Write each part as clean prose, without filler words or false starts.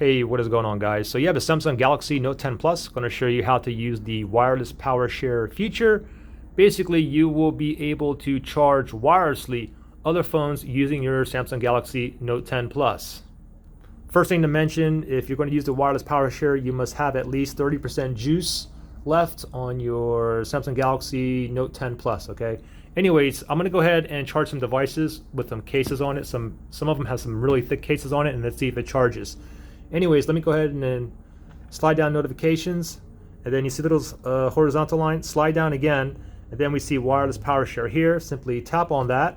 Hey, what is going on, guys? So you have a Samsung Galaxy Note 10 Plus. I'm going to show you how to use the wireless power share feature. Basically, you will be able to charge wirelessly other phones using your Samsung Galaxy Note 10 Plus. First thing to mention, if you're going to use the wireless power share, you must have at least 30% juice left on your Samsung Galaxy Note 10 Plus, okay? Anyways, I'm going to go ahead and charge some devices with some cases on it. Some of them have some really thick cases on it, and let's see if it charges. Anyways, let me go ahead and then slide down notifications, and then you see the little horizontal line, slide down again, and then we see wireless power share here. Simply tap on that,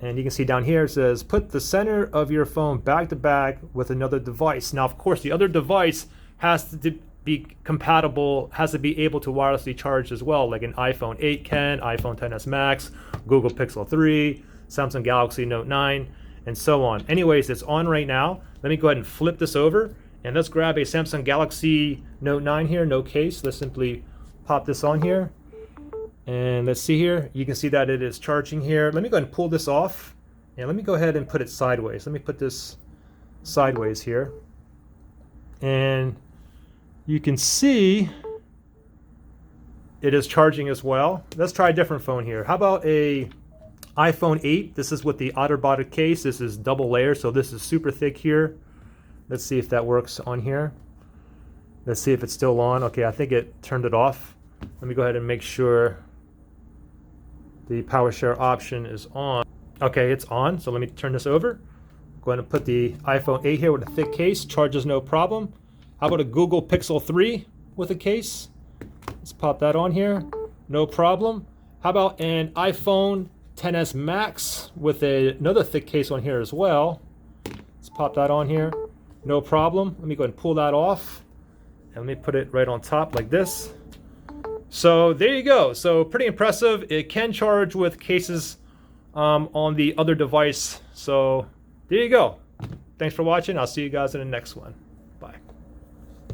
and you can see down here it says put the center of your phone back to back with another device. Now, of course, the other device has to be compatible, has to be able to wirelessly charge as well, like an iPhone 8 can, iPhone XS Max, Google Pixel 3, Samsung Galaxy Note 9, and so on. Anyways, it's on right now. Let me go ahead and flip this over, and let's grab a Samsung Galaxy Note 9 here, no case. Let's simply pop this on here, and let's see here. You can see that it is charging here. Let me go ahead and pull this off, and let me go ahead and put it sideways. Let me put this sideways here, and you can see it is charging as well. Let's try a different phone here. How about a iPhone 8? This is with the OtterBotic case. This is double layer, so this is super thick here. Let's see if that works on here. Let's see if it's still on. Okay, I think it turned it off. Let me go ahead and make sure the power share option is on. Okay, it's on, so let me turn this over. Go ahead and put the iPhone 8 here with a thick case. Charges no problem. How about a Google Pixel 3 with a case? Let's pop that on here. No problem. How about an iPhone XS Max with another thick case on here as well? Let's pop that on here. No problem. Let me go ahead and pull that off. And let me put it right on top like this. So there you go. So pretty impressive. It can charge with cases on the other device. So there you go. Thanks for watching. I'll see you guys in the next one.